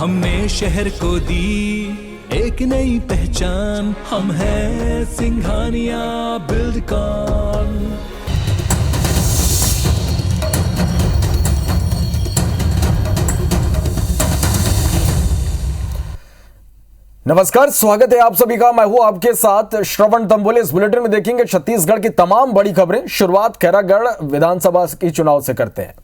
हमने शहर को दी एक नई पहचान, हम हैं सिंघानिया बिल्डकॉन। नमस्कार, स्वागत है आप सभी का। मैं हूं आपके साथ श्रवण तंबोले। इस बुलेटिन में देखेंगे छत्तीसगढ़ की तमाम बड़ी खबरें। शुरुआत खैरागढ़ विधानसभा की चुनाव से करते हैं।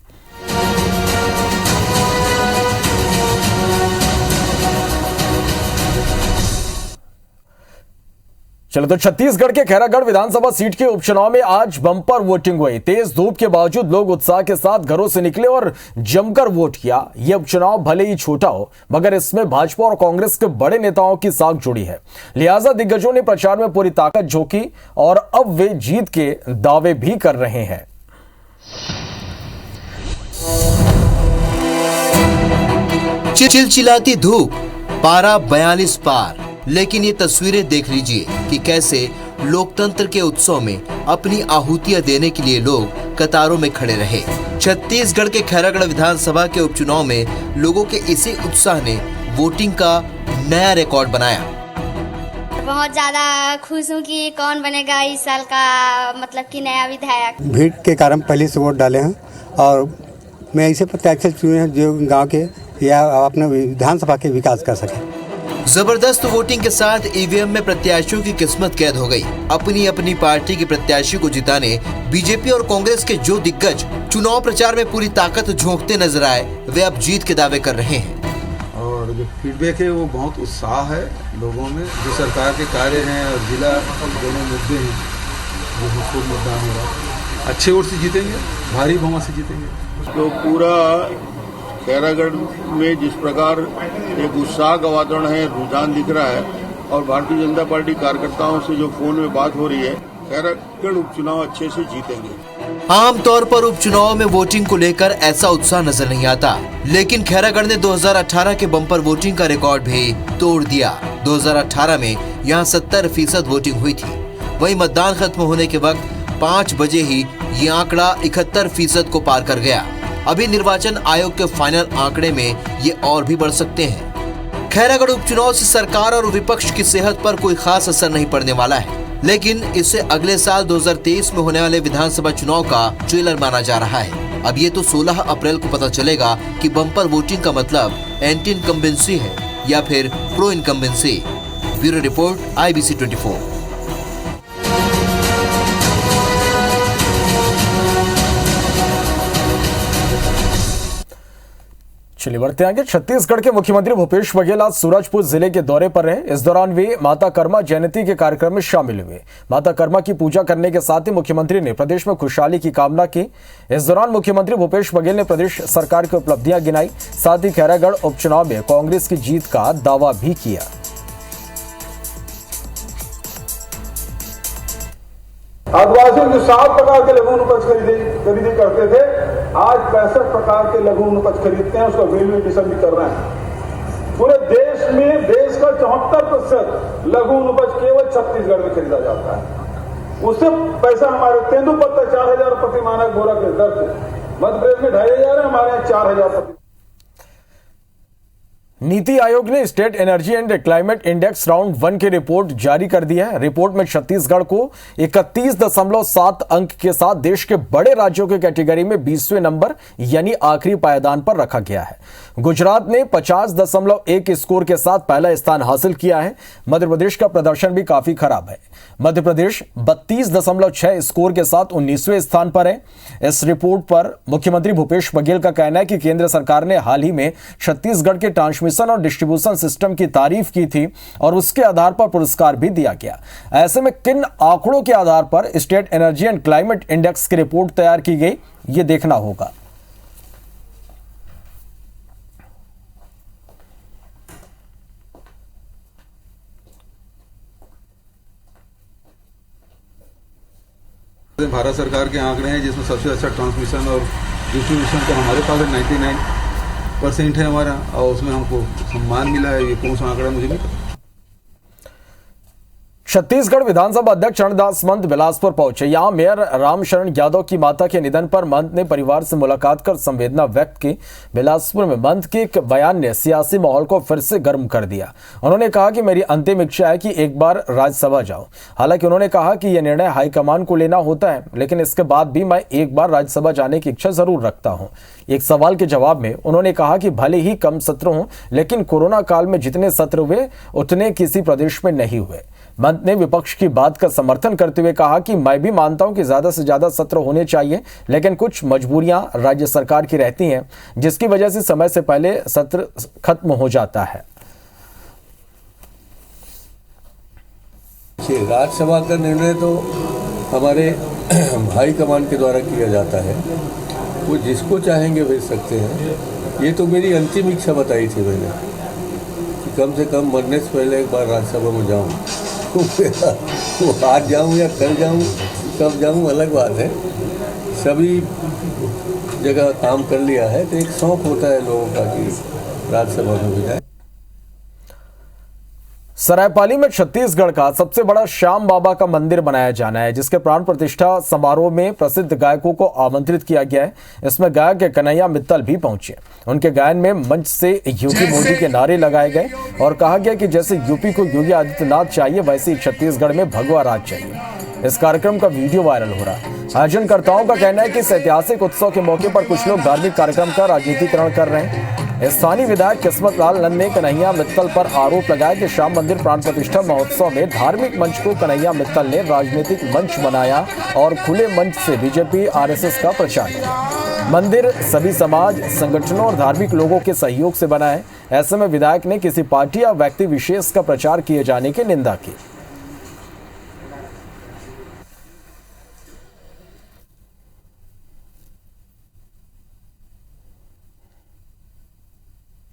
चलो तो छत्तीसगढ़ के खैरागढ़ विधानसभा सीट के उपचुनाव में आज बम्पर वोटिंग हुई। तेज धूप के बावजूद लोग उत्साह के साथ घरों से निकले और जमकर वोट किया। यह उपचुनाव भले ही छोटा हो, मगर इसमें भाजपा और कांग्रेस के बड़े नेताओं की साख जुड़ी है। लिहाजा दिग्गजों ने प्रचार में पूरी ताकत झोंकी और अब वे जीत के दावे भी कर रहे हैं। चिलचिलाती धूप, पारा 42 पार। लेकिन ये तस्वीरें देख लीजिए कि कैसे लोकतंत्र के उत्सव में अपनी आहुतियां देने के लिए लोग कतारों में खड़े रहे। छत्तीसगढ़ के खैरागढ़ विधानसभा के उपचुनाव में लोगों के इसी उत्साह ने वोटिंग का नया रिकॉर्ड बनाया। बहुत ज्यादा खुश हूँ कि कौन बनेगा इस साल का मतलब कि नया विधायक। भीड़ के कारण पहले से वोट डाले हैं और मैं ऐसे प्रत्याशी चुने हैं जो गांव के या अपने विधानसभा के विकास कर सके। जबरदस्त वोटिंग के साथ ईवीएम में प्रत्याशियों की किस्मत कैद हो गई। अपनी अपनी पार्टी के प्रत्याशी को जिताने बीजेपी और कांग्रेस के जो दिग्गज चुनाव प्रचार में पूरी ताकत झोंकते नजर आए, वे अब जीत के दावे कर रहे हैं। और जो फीडबैक है वो बहुत उत्साह है लोगों में। जो सरकार के कार्य हैं और जिला दोनों मुद्दे हैं, वो खूब मतदान हो रहा है। अच्छे वोट से जीतेंगे, भारी बहुमत से जीतेंगे। तो पूरा खैरागढ़ में जिस प्रकार एक उत्साह का वातावरण है, रुझान दिख रहा है और भारतीय जनता पार्टी कार्यकर्ताओं से जो फोन में बात हो रही है, खैरागढ़ उपचुनाव अच्छे से जीतेंगे। आमतौर पर उपचुनाव में वोटिंग को लेकर ऐसा उत्साह नजर नहीं आता, लेकिन खैरागढ़ ने 2018 के बम्पर वोटिंग का रिकॉर्ड भी तोड़ दिया। 2018 में यहाँ 70% वोटिंग हुई थी। वहीं मतदान खत्म होने के वक्त 5 बजे ही ये आंकड़ा 71% को पार कर गया। अभी निर्वाचन आयोग के फाइनल आंकड़े में ये और भी बढ़ सकते हैं। खैरागढ़ उपचुनाव से सरकार और विपक्ष की सेहत पर कोई खास असर नहीं पड़ने वाला है, लेकिन इससे अगले साल 2023 में होने वाले विधानसभा चुनाव का ट्रेलर माना जा रहा है। अब ये तो 16 अप्रैल को पता चलेगा कि बम्पर वोटिंग का मतलब एंटी इनकम्बेंसी है या फिर pro incumbency. Bureau report, IBC 24। चलिए बढ़ते आगे। छत्तीसगढ़ के मुख्यमंत्री भूपेश बघेल आज सूरजपुर जिले के दौरे पर रहे। इस दौरान वे माता कर्मा जयंती के कार्यक्रम में शामिल हुए। माता कर्मा की पूजा करने के साथ ही मुख्यमंत्री ने प्रदेश में खुशहाली की कामना की। इस दौरान मुख्यमंत्री भूपेश बघेल ने प्रदेश सरकार की उपलब्धियां गिनाई, साथ ही खैरागढ़ उपचुनाव में कांग्रेस की जीत का दावा भी किया। आदिवासियों जो 7 प्रकार के लघु उपज खरीदी करते थे, आज 65 प्रकार के लघु उपज खरीदते हैं। उसका वैल्यू एडिशन भी कर रहे हैं। पूरे देश में देश का 74% लघु उपज केवल छत्तीसगढ़ में खरीदा जाता है। उससे पैसा हमारे तेंदुपत्ता 4000 प्रति मानक बोरा के दर से, मध्य प्रदेश में 2500 है, हमारे यहाँ 4000 प्रति। नीति आयोग ने state energy and climate index round 1 की रिपोर्ट जारी कर दी है। रिपोर्ट में छत्तीसगढ़ को 31.7 अंक के साथ देश के बड़े राज्यों की कैटेगरी में 20वें नंबर यानी आखिरी पायदान पर रखा गया है। गुजरात ने 50.1 स्कोर के साथ पहला स्थान हासिल किया है। मध्य प्रदेश का प्रदर्शन भी काफी खराब है। मध्य प्रदेश 32.6 स्कोर के साथ 19वें स्थान पर है। इस रिपोर्ट पर मुख्यमंत्री भूपेश बघेल का कहना है कि केंद्र सरकार ने हाल ही में छत्तीसगढ़ के ट्रांसमिशन और डिस्ट्रीब्यूशन सिस्टम की तारीफ की थी और उसके आधार पर पुरस्कार भी दिया गया। ऐसे में किन आंकड़ों के आधार पर state energy and climate index की रिपोर्ट तैयार की गई, ये देखना होगा। भारत सरकार के आंकड़े हैं जिसमें सबसे अच्छा ट्रांसमिशन और डिस्ट्रीब्यूशन तो हमारे पास 99% है हमारा, और उसमें हमको सम्मान मिला है। ये कौन सा आंकड़ा मुझे नहीं पता। छत्तीसगढ़ विधानसभा अध्यक्ष चरणदास महंत बिलासपुर पहुंचे। यहां मेयर रामशरण यादव की माता के निधन पर महंत ने परिवार से मुलाकात कर संवेदना व्यक्त की। बिलासपुर में महंत के एक बयान ने सियासी माहौल को फिर से गर्म कर दिया। उन्होंने कहा कि मेरी अंतिम इच्छा है कि एक बार राज्यसभा जाऊं। हालांकि उन्होंने कहा कि यह निर्णय हाईकमान को लेना होता है, लेकिन इसके बाद भी मैं एक बार राज्यसभा जाने की इच्छा जरूर रखता हूं। एक सवाल के जवाब में उन्होंने कहा कि भले ही कम सत्र हों, लेकिन कोरोना काल में जितने सत्र हुए उतने किसी प्रदेश में नहीं हुए। महंत ने विपक्ष की बात का समर्थन करते हुए कहा कि मैं भी मानता हूं कि ज्यादा से ज्यादा सत्र होने चाहिए, लेकिन कुछ मजबूरियां राज्य सरकार की रहती हैं, जिसकी वजह से समय से पहले सत्र खत्म हो जाता है। राज्यसभा का निर्णय तो हमारे हाई कमान के द्वारा किया जाता है, वो जिसको चाहेंगे भेज सकते हैं। ये तो मेरी अंतिम इच्छा बताई थी मैंने कि कम से कम मरने से पहले एक बार राज्यसभा में जाऊँ। वो आज जाऊँ या कल जाऊँ, कब जाऊँ अलग बात है। सभी जगह काम कर लिया है तो एक शौक होता है लोगों का कि राज्यसभा में भी जाए। सरायपाली में छत्तीसगढ़ का सबसे बड़ा श्याम बाबा का मंदिर बनाया जाना है, जिसके प्राण प्रतिष्ठा समारोह में प्रसिद्ध गायकों को आमंत्रित किया गया है। इसमें गायक कन्हैया मित्तल भी पहुंचे। उनके गायन में मंच से योगी मोदी के नारे लगाए गए और कहा गया कि जैसे यूपी को योगी आदित्यनाथ चाहिए, वैसे ही छत्तीसगढ़ में भगवा राज चाहिए। इस कार्यक्रम का वीडियो वायरल हो रहा है। आयोजनकर्ताओं का कहना है कि इस ऐतिहासिक उत्सव के मौके पर कुछ लोग धार्मिक कार्यक्रम का राजनीतिकरण कर रहे हैं। स्थानीय विधायक किस्मत लाल नंद ने कन्हैया मित्तल पर आरोप लगाया कि श्याम मंदिर प्राण प्रतिष्ठा महोत्सव में धार्मिक मंच को कन्हैया मित्तल ने राजनीतिक मंच बनाया और खुले मंच से बीजेपी आरएसएस का प्रचार किया। मंदिर सभी समाज संगठनों और धार्मिक लोगों के सहयोग से बना है। ऐसे में विधायक ने किसी पार्टी या व्यक्ति विशेष का प्रचार किए जाने की निंदा की।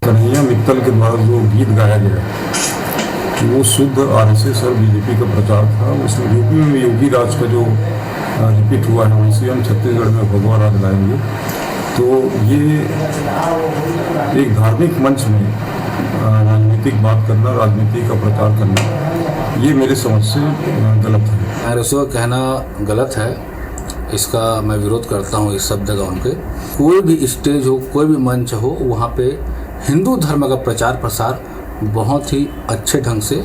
कन्हैया मित्तल के द्वारा जो गीत गाया गया वो शुद्ध आरएसएस और बीजेपी का प्रचार था। उसमें यूपी में योगी राज का जो रिपीट हुआ है, वैसे हम छत्तीसगढ़ में भगवा राज लाएंगे। तो ये एक धार्मिक मंच में राजनीतिक बात करना, राजनीति का प्रचार करना, ये मेरे समझ से गलत है। आरएसएस का कहना गलत है, इसका मैं विरोध करता हूँ। इस शब्द का उनके कोई भी स्टेज हो, कोई भी मंच हो, वहाँ पे हिंदू धर्म का प्रचार प्रसार बहुत ही अच्छे ढंग से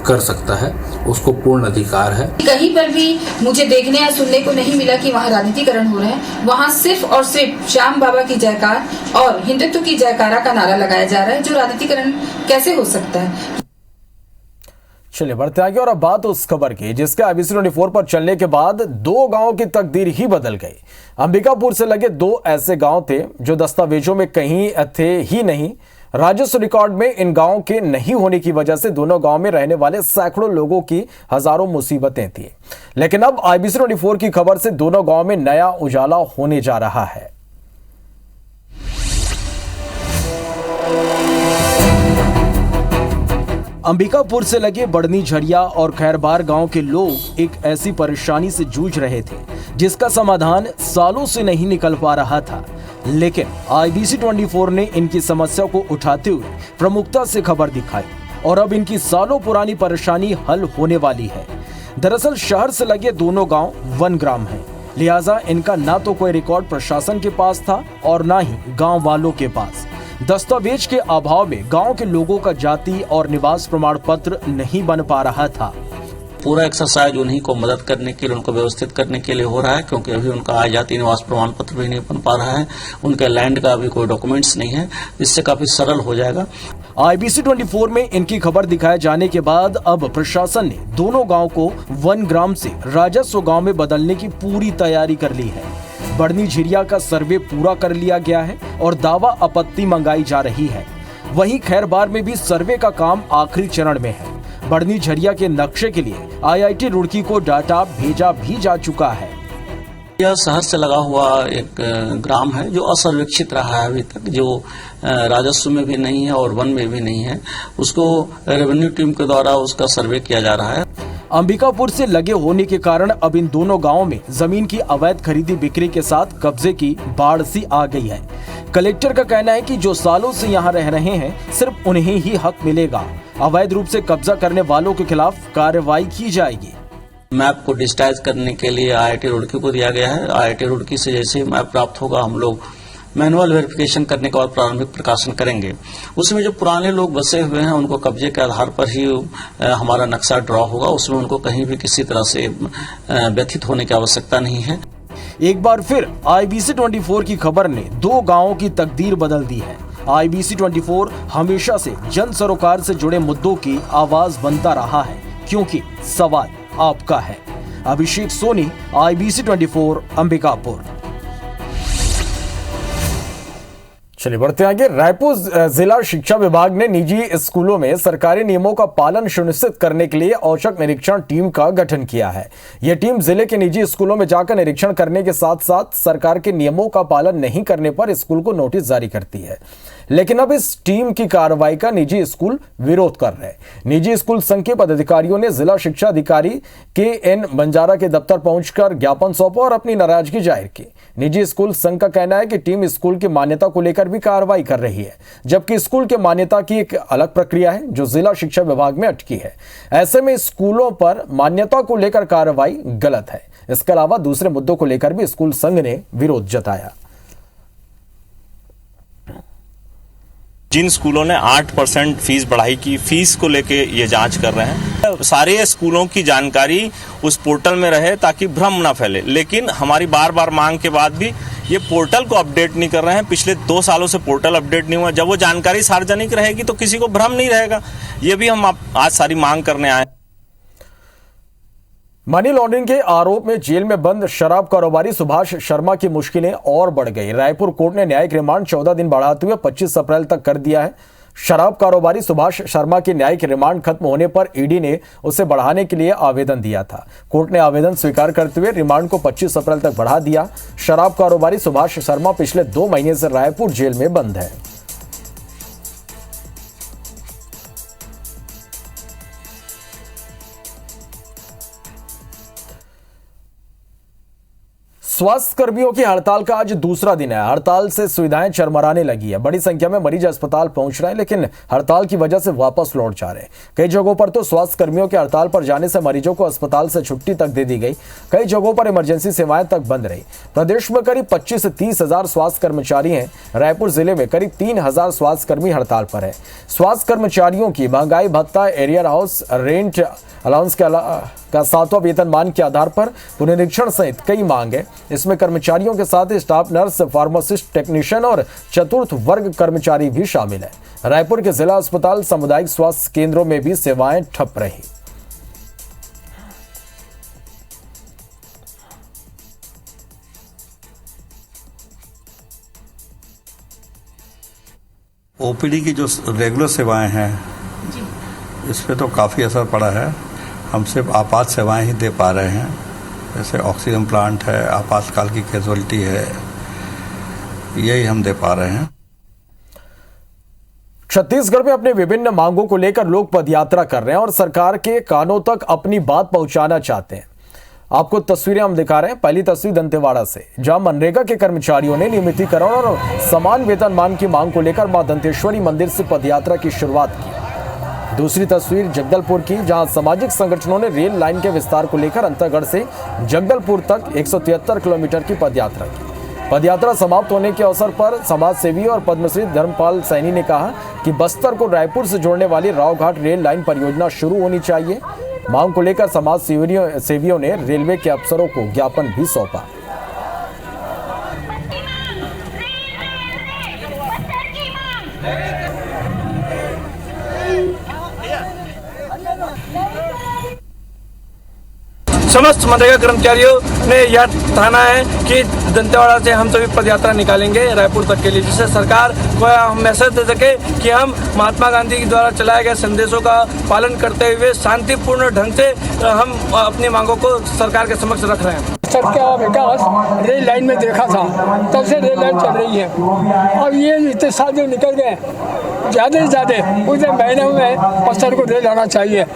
कर सकता है, उसको पूर्ण अधिकार है। कहीं पर भी मुझे देखने या सुनने को नहीं मिला कि वहाँ राजनीतिकरण हो रहा है। वहाँ सिर्फ और सिर्फ श्याम बाबा की जयकार और हिंदुत्व की जयकारा का नारा लगाया जा रहा है। जो राजनीतिकरण कैसे हो सकता है। चलिए बढ़ते आगे और अब बात उस खबर की जिसके IBC 24 पर चलने के बाद दो गांवों की तकदीर ही बदल गई। अंबिकापुर से लगे दो ऐसे गांव थे जो दस्तावेजों में कहीं थे ही नहीं। राजस्व रिकॉर्ड में इन गांवों के नहीं होने की वजह से दोनों गांव में रहने वाले सैकड़ों लोगों की हजारों मुसीबतें थी। लेकिन अब IBC 24 की खबर से दोनों गांव में नया उजाला होने जा रहा है। अंबिकापुर से लगे बड़नी झरिया और खैरबार गांव के लोग एक ऐसी परेशानी से जूझ रहे थे जिसका समाधान सालों से नहीं निकल पा रहा था। लेकिन IBC 24 ने इनकी समस्या को उठाते हुए प्रमुखता से खबर दिखाई और अब इनकी सालों पुरानी परेशानी हल होने वाली है। दरअसल शहर से लगे दोनों गांव वन ग्राम हैं, लिहाजा इनका ना तो कोई रिकॉर्ड प्रशासन के पास था और ना ही गांव वालों के पास। दस्तावेज के अभाव में गांव के लोगों का जाति और निवास प्रमाण पत्र नहीं बन पा रहा था। पूरा एक्सरसाइज उन्हीं को मदद करने के लिए, उनको व्यवस्थित करने के लिए हो रहा है, क्योंकि अभी उनका आय जाति निवास प्रमाण पत्र भी नहीं बन पा रहा है, उनके लैंड का अभी कोई डॉक्यूमेंट्स नहीं है, इससे काफी सरल हो जाएगा। IBC 24 में इनकी खबर दिखाए जाने के बाद अब प्रशासन ने दोनों गांव को वन ग्राम से राजस्व गांव में बदलने की पूरी तैयारी कर ली है। बड़नी झिरिया का सर्वे पूरा कर लिया गया है और दावा आपत्ति मंगाई जा रही है। वहीं खैरबार में भी सर्वे का काम आखिरी चरण में है। बड़नी झरिया के नक्शे के लिए IIT रुड़की को डाटा भेजा भी जा चुका है। यह शहर से लगा हुआ एक ग्राम है जो असर्वेक्षित रहा है अभी तक, जो राजस्व में भी नहीं है और वन में भी नहीं है। उसको रेवेन्यू टीम के द्वारा उसका सर्वे किया जा रहा है। अंबिकापुर से लगे होने के कारण अब इन दोनों गांवों में जमीन की अवैध खरीदी बिक्री के साथ कब्जे की बाढ़ सी आ गई है। कलेक्टर का कहना है कि जो सालों से यहां रह रहे हैं सिर्फ उन्हें ही हक मिलेगा। अवैध रूप से कब्जा करने वालों के खिलाफ कार्रवाई की जाएगी। मैप को डिजिटाइज करने के लिए IIT रुड़की को दिया गया है। IIT रुड़की से जैसे मैप प्राप्त होगा हम लोग मैनुअल वेरिफिकेशन करने के बाद प्रारंभिक प्रकाशन करेंगे। उसमें जो पुराने लोग बसे हुए हैं उनको कब्जे के आधार पर ही हमारा नक्शा ड्रॉ होगा। उसमें उनको कहीं भी किसी तरह से व्यथित होने की आवश्यकता नहीं है। एक बार फिर IBC 24 की खबर ने दो गांवों की तकदीर बदल दी है। IBC 24 हमेशा से जन सरोकार से जुड़े मुद्दों की आवाज बनता रहा है, क्योंकि सवाल आपका है। अभिषेक सोनी, IBC 24, अंबिकापुर। चलिए बढ़ते आगे। रायपुर जिला शिक्षा विभाग ने निजी स्कूलों में सरकारी नियमों का पालन सुनिश्चित करने के लिए औचक निरीक्षण टीम का गठन किया है। यह टीम जिले के निजी स्कूलों में जाकर निरीक्षण करने के साथ साथ सरकार के नियमों का पालन नहीं करने पर स्कूल को नोटिस जारी करती है। लेकिन अब इस टीम की कार्रवाई का निजी स्कूल विरोध कर रहे हैं। निजी स्कूल संघ के पदाधिकारियों ने जिला शिक्षा अधिकारी KN बंजारा के दफ्तर पहुंचकर ज्ञापन सौंपा और अपनी नाराजगी जाहिर की। निजी स्कूल संघ का कहना है कि टीम स्कूल की मान्यता को लेकर भी कार्रवाई कर रही है, जबकि स्कूल के मान्यता की एक अलग प्रक्रिया है जो जिला शिक्षा विभाग में अटकी है। ऐसे में स्कूलों पर मान्यता को लेकर कार्रवाई गलत है। इसके अलावा दूसरे मुद्दों को लेकर भी स्कूल संघ ने विरोध जताया। जिन स्कूलों ने 8% फीस बढ़ाई की फीस को लेके ये जांच कर रहे हैं, सारे स्कूलों की जानकारी उस पोर्टल में रहे ताकि भ्रम ना फैले। लेकिन हमारी बार बार मांग के बाद भी ये पोर्टल को अपडेट नहीं कर रहे हैं। पिछले 2 सालों से पोर्टल अपडेट नहीं हुआ। जब वो जानकारी सार्वजनिक रहेगी तो किसी को भ्रम नहीं रहेगा। ये भी हम आज सारी मांग करने आए। मनी लॉन्ड्रिंग के आरोप में जेल में बंद शराब कारोबारी सुभाष शर्मा की मुश्किलें और बढ़ गई। रायपुर कोर्ट ने न्यायिक रिमांड 14 दिन बढ़ाते हुए 25 अप्रैल तक कर दिया है। शराब कारोबारी सुभाष शर्मा के न्यायिक रिमांड खत्म होने पर ईडी ने उसे बढ़ाने के लिए आवेदन दिया था। कोर्ट ने आवेदन स्वीकार करते हुए रिमांड को 25 अप्रैल तक बढ़ा दिया। शराब कारोबारी सुभाष शर्मा पिछले 2 महीने से रायपुर जेल में बंद है। स्वास्थ्य कर्मियों की हड़ताल का आज दूसरा दिन है। हड़ताल से सुविधाएं चरमराने लगी है। बड़ी संख्या में मरीज अस्पताल पहुंच रहे हैं, लेकिन हड़ताल की वजह से वापस लौट जा रहे हैं। कई जगहों पर तो स्वास्थ्य कर्मियों के हड़ताल पर जाने से मरीजों को अस्पताल से छुट्टी तक दे दी गई। कई जगहों पर इमरजेंसी सेवाएं तक बंद रही। प्रदेश में करीब 25 से 30 हजार स्वास्थ्य कर्मचारी हैं। रायपुर जिले में करीब 3000 स्वास्थ्य कर्मी हड़ताल पर है। स्वास्थ्य कर्मचारियों की महंगाई भत्ता, एरियर हाउस रेंट अलाउंस का 7वां वेतनमान के आधार पर पुनरीक्षण सहित कई मांग है। इसमें कर्मचारियों के साथ स्टाफ नर्स, फार्मासिस्ट, टेक्नीशियन और चतुर्थ वर्ग कर्मचारी भी शामिल है। रायपुर के जिला अस्पताल, सामुदायिक स्वास्थ्य केंद्रों में भी सेवाएं ठप रही। ओपीडी की जो रेगुलर सेवाएं हैं इस पे तो काफ़ी असर पड़ा है। हम सिर्फ आपात सेवाएं ही दे पा रहे हैं, जैसे ऑक्सीजन प्लांट है, आपातकाल की कैजुअलिटी है, यही हम दे पा रहे हैं। छत्तीसगढ़ में अपने विभिन्न मांगों को लेकर लोग पदयात्रा कर रहे हैं और सरकार के कानों तक अपनी बात पहुंचाना चाहते हैं। आपको तस्वीरें हम दिखा रहे हैं। पहली तस्वीर दंतेवाड़ा से, जहां मनरेगा के कर्मचारियों ने नियमितीकरण और समान वेतनमान की मांग को लेकर मां दंतेश्वरी मंदिर से पदयात्रा की शुरुआत की। दूसरी तस्वीर जगदलपुर की, जहां सामाजिक संगठनों ने रेल लाइन के विस्तार को लेकर अंतागढ़ से जगदलपुर तक 173 किलोमीटर की पदयात्रा की। पदयात्रा समाप्त होने के अवसर पर समाज सेवी और पद्मश्री धर्मपाल सैनी ने कहा कि बस्तर को रायपुर से जोड़ने वाली रावघाट रेल लाइन परियोजना शुरू होनी चाहिए। मांग को लेकर समाज सेवियों ने रेलवे के अफसरों को ज्ञापन भी सौंपा। समस्त मनरेगा कर्मचारियों ने यह ठाना है कि दंतेवाड़ा से हम सभी पदयात्रा निकालेंगे रायपुर तक के लिए, जिससे सरकार को हम मैसेज दे सके कि हम महात्मा गांधी के द्वारा चलाए गए संदेशों का पालन करते हुए शांतिपूर्ण ढंग से हम अपनी मांगों को सरकार के समक्ष रख रहे हैं। का विकास रेल लाइन में देखा था, तब से रेल लाइन चल रही है। अब ये इतने साल जो निकल गए, ज़्यादा से ज़्यादा उतने महीने में बस्तर को रेल आना चाहिए।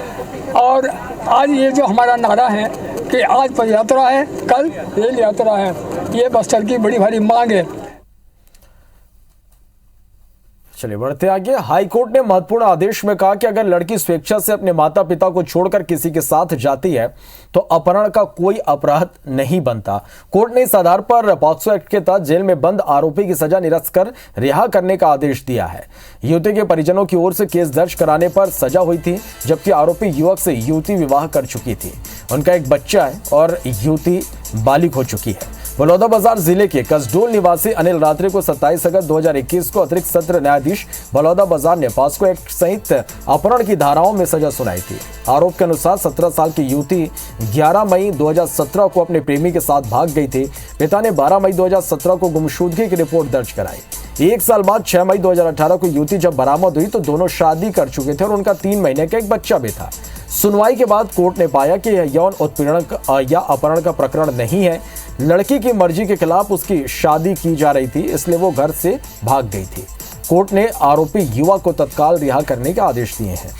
और आज ये जो हमारा नारा है कि आज पद यात्रा है, कल रेल यात्रा है, ये बस्तर की बड़ी भारी मांग है। चलिए बढ़ते आगे। हाईकोर्ट ने महत्वपूर्ण आदेश में कहा कि अगर लड़की स्वेच्छा से अपने माता पिता को छोड़कर किसी के साथ जाती है तो अपहरण का कोई अपराध नहीं बनता। कोर्ट ने इस आधार पर पॉक्सो एक्ट के तहत जेल में बंद आरोपी की सजा निरस्त कर रिहा करने का आदेश दिया है। युवती के परिजनों की ओर से केस दर्ज कराने पर सजा हुई थी, जबकि आरोपी युवक से युवती विवाह कर चुकी थी। उनका एक बच्चा है और युवती बालिग हो चुकी है। बलौदाबाजार जिले के कसडोल निवासी अनिल रात्रे को 27 अगस्त 2021 को अतिरिक्त सत्र न्यायाधीश बलौदाबाजार ने पॉक्सो एक्ट सहित अपहरण की धाराओं में सजा सुनाई थी। आरोप के अनुसार 17 साल की युवती 11 मई 2017 को अपने प्रेमी के साथ भाग गई थी। पिता ने 12 मई 2017 को गुमशुदगी की रिपोर्ट दर्ज कराई। एक साल बाद 6 मई 2018 को युवती जब बरामद हुई तो दोनों शादी कर चुके थे और उनका 3 महीने का एक बच्चा भी था। सुनवाई के बाद कोर्ट ने पाया कि यह यौन उत्पीड़न या अपहरण का प्रकरण नहीं है। लड़की की मर्जी के खिलाफ उसकी शादी की जा रही थी, इसलिए वो घर से भाग गई थी। कोर्ट ने आरोपी युवक को तत्काल रिहा करने के आदेश दिए हैं।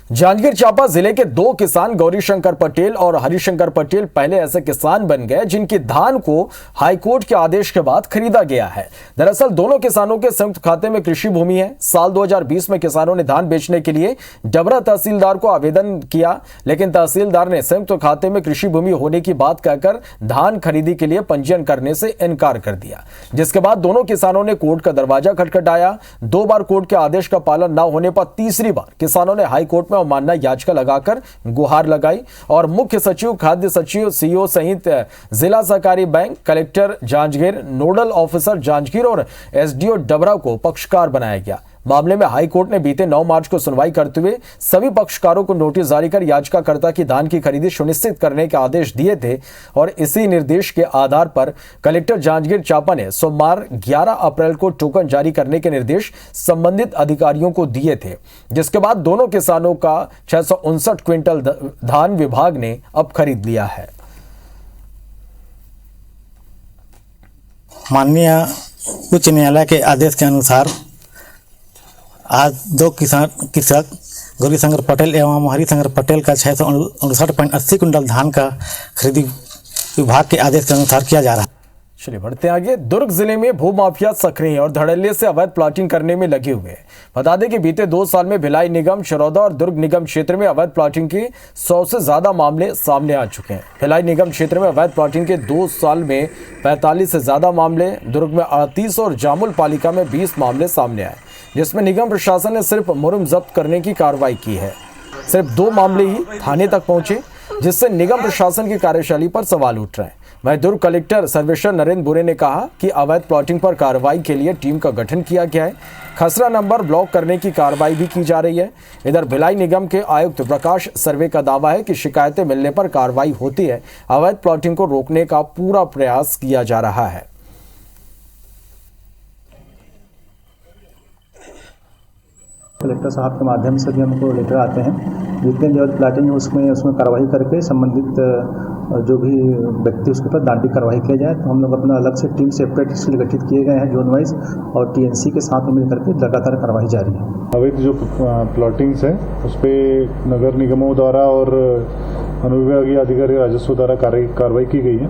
जांजगीर चांपा जिले के 2 किसान गौरीशंकर पटेल और हरिशंकर पटेल पहले ऐसे किसान बन गए जिनकी धान को हाईकोर्ट के आदेश के बाद खरीदा गया है। दरअसल दोनों किसानों के संयुक्त खाते में कृषि भूमि है। साल 2020 में किसानों ने धान बेचने के लिए डबरा तहसीलदार को आवेदन किया, लेकिन तहसीलदार ने संयुक्त खाते में कृषि भूमि होने की बात कहकर धान खरीदी के लिए पंजीयन करने से इनकार कर दिया, जिसके बाद दोनों किसानों ने कोर्ट का दरवाजा खटखटाया। 2 बार कोर्ट के आदेश का पालन न होने पर तीसरी बार किसानों ने हाईकोर्ट में अवमानना याचिका लगाकर गुहार लगाई और मुख्य सचिव, खाद्य सचिव, सीईओ सहित जिला सहकारी bank, collector Janjgir, nodal officer Janjgir और एसडीओ डबरा को पक्षकार बनाया गया। मामले में हाईकोर्ट ने बीते 9 मार्च को सुनवाई करते हुए सभी पक्षकारों को नोटिस जारी कर याचिकाकर्ता की धान की खरीदी सुनिश्चित करने के आदेश दिए थे और इसी निर्देश के आधार पर कलेक्टर जांजगीर चांपा ने सोमवार 11 अप्रैल को टोकन जारी करने के निर्देश संबंधित अधिकारियों को दिए थे, जिसके बाद दोनों किसानों का 659 क्विंटल धान विभाग ने अब खरीद लिया है। माननीय उच्च न्यायालय के आदेश के अनुसार आज 2 कृषक गौरीशंकर पटेल एवं हरिशंकर पटेल का 659.80 कुंटल धान का खरीदी विभाग के आदेश के अनुसार किया जा रहा है। चलिए बढ़ते आगे। दुर्ग जिले में भूमाफिया सक्रिय और धड़ल्ले से अवैध प्लॉटिंग करने में लगे हुए हैं। बता दें कि बीते 2 साल में भिलाई निगम, चरौदा और दुर्ग निगम क्षेत्र में अवैध प्लॉटिंग के 100 से ज्यादा मामले सामने आ चुके हैं। भिलाई निगम क्षेत्र में अवैध प्लॉटिंग के 2 साल में 45 से ज्यादा मामले, दुर्ग में 38 और जामुल पालिका में 20 मामले सामने आए, जिसमें निगम प्रशासन ने सिर्फ मुरम जब्त करने की कार्रवाई की है। सिर्फ 2 मामले ही थाने तक पहुंचे, जिससे निगम प्रशासन की कार्यशैली पर सवाल उठ रहे हैं। वहीं दुर्ग कलेक्टर सर्वेश्वर नरेंद्र बुरे ने कहा कि अवैध प्लॉटिंग पर कार्रवाई के लिए टीम का गठन किया गया है। खसरा नंबर ब्लॉक करने की कार्रवाई भी की जा रही है। इधर भिलाई निगम के आयुक्त प्रकाश सर्वे का दावा है कि शिकायतें मिलने पर कार्रवाई होती है। अवैध प्लॉटिंग को रोकने का पूरा प्रयास किया जा रहा है। कलेक्टर साहब के माध्यम से भी हमको लेटर आते हैं, जितने भी अवैध प्लाटिंग है उसमें कार्रवाई करके संबंधित जो भी व्यक्ति उसके ऊपर दंडात्मक कार्रवाई किया जाए। तो हम लोग अपना अलग से टीम सेपरेट इसलिए गठित किए गए हैं जोन वाइज, और टीएनसी के साथ मिल करके लगातार कार्रवाई जारी है। अवैध जो प्लॉटिंग्स है उस पर नगर निगमों द्वारा और अनुविभागीय अधिकारी राजस्व द्वारा कार्रवाई की गई है।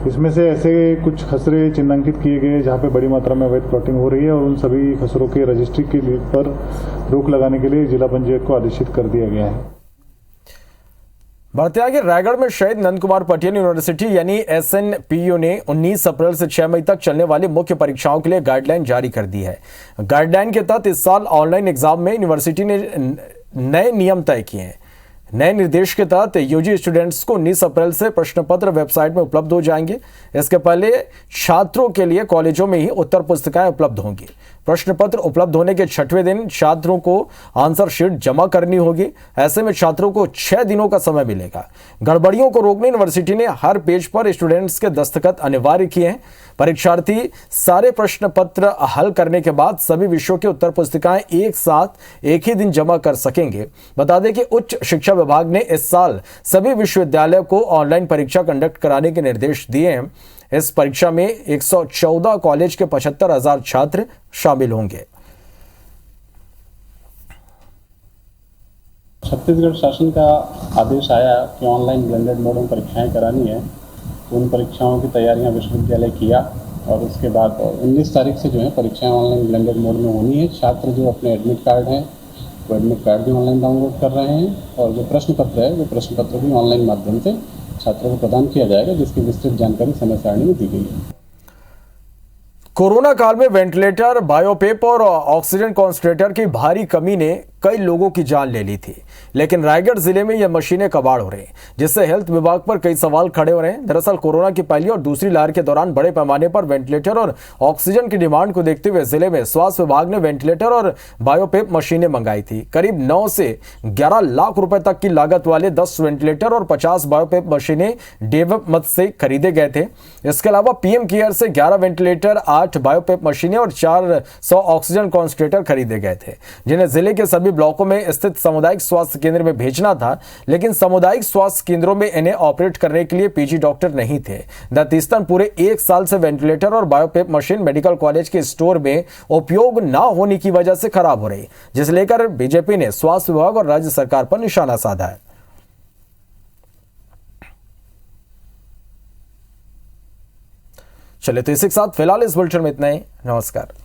इसमें से ऐसे कुछ खसरे चिन्हांकित किए गए जहाँ पे बड़ी मात्रा में अवैध प्लॉटिंग हो रही है, और उन सभी खसरों के रजिस्ट्री के पर रोक लगाने के लिए जिला पंचायत को आदेशित कर दिया गया है। बढ़ते आगे। रायगढ़ में शहीद नंद कुमार पटेल यूनिवर्सिटी यानी SNPU ने 19 अप्रैल से 6 मई तक चलने वाली मुख्य परीक्षाओं के लिए गाइडलाइन जारी कर दी है। गाइडलाइन के तहत इस साल ऑनलाइन एग्जाम में यूनिवर्सिटी ने नए नियम तय किए हैं। नए निर्देश के तहत यूजी स्टूडेंट्स को 19 अप्रैल से प्रश्न पत्र वेबसाइट में उपलब्ध हो जाएंगे। इसके पहले छात्रों के लिए कॉलेजों में ही उत्तर पुस्तिकाएं उपलब्ध होंगी। प्रश्न पत्र उपलब्ध होने के 6वें दिन छात्रों को आंसर शीट जमा करनी होगी। ऐसे में छात्रों को 6 दिनों का समय मिलेगा। गड़बड़ियों को रोकने यूनिवर्सिटी ने हर पेज पर स्टूडेंट्स के दस्तखत अनिवार्य किए हैं। परीक्षार्थी सारे प्रश्न पत्र हल करने के बाद सभी विषयों की उत्तर पुस्तिकाएं एक साथ एक ही दिन जमा कर सकेंगे। बता दें कि उच्च शिक्षा विभाग ने इस साल सभी विश्वविद्यालयों को ऑनलाइन परीक्षा कंडक्ट कराने के निर्देश दिए हैं। इस परीक्षा में 114 कॉलेज के 75,000 छात्र शामिल होंगे। छत्तीसगढ़ शासन का आदेश आया कि ऑनलाइन ब्लेंडेड मोड में परीक्षाएं करानी है। उन परीक्षाओं की तैयारियां विश्वविद्यालय किया और उसके बाद 19 तारीख से जो है परीक्षाएं ऑनलाइन ब्लेंडेड मोड में होनी है। छात्र जो अपने एडमिट कार्ड हैं वो एडमिट कार्ड भी ऑनलाइन डाउनलोड कर रहे हैं और जो प्रश्न पत्र है वो प्रश्न पत्र भी ऑनलाइन माध्यम से छात्रों को प्रदान किया जाएगा, जिसकी विस्तृत जानकारी समय सारणी में दी गई है। कोरोना काल में वेंटिलेटर, बायोपेप और ऑक्सीजन कॉन्सेंट्रेटर की भारी कमी ने कई लोगों की जान ले ली थी, लेकिन रायगढ़ जिले में यह मशीनें कबाड़ हो रही, जिससे हेल्थ विभाग पर कई सवाल खड़े हो रहे हैं। दरअसल कोरोना की पहली और दूसरी लहर के दौरान बड़े पैमाने पर वेंटिलेटर और ऑक्सीजन की डिमांड को देखते हुए जिले में स्वास्थ्य विभाग ने वेंटिलेटर और बायोपेप मशीनें मंगाई थी। करीब 9 से 11 लाख रुपए तक की लागत वाले 10 वेंटिलेटर और 50 बायोपेप मशीनें डेवलप मद से खरीदे गए थे। इसके अलावा पीएम केयर से 11 वेंटिलेटर, 8 बायोपेप मशीनें और 400 ऑक्सीजन कॉन्सेंट्रेटर खरीदे गए थे, जिन्हें जिले के सभी ब्लॉकों में स्थित सामुदायिक स्वास्थ्य केंद्र में भेजना था, लेकिन सामुदायिक स्वास्थ्य केंद्रों में इन्हें ऑपरेट करने के लिए पीजी डॉक्टर नहीं थे। दतीस्तन पूरे 1 साल से वेंटिलेटर और बायोपेप मशीन मेडिकल कॉलेज के स्टोर में उपयोग न होने की वजह से खराब हो रही, जिसे लेकर बीजेपी ने स्वास्थ्य विभाग और राज्य सरकार पर निशाना साधा है। चलिए तो इसी के साथ फिलहाल इस बुलेटिन में इतना ही। नमस्कार।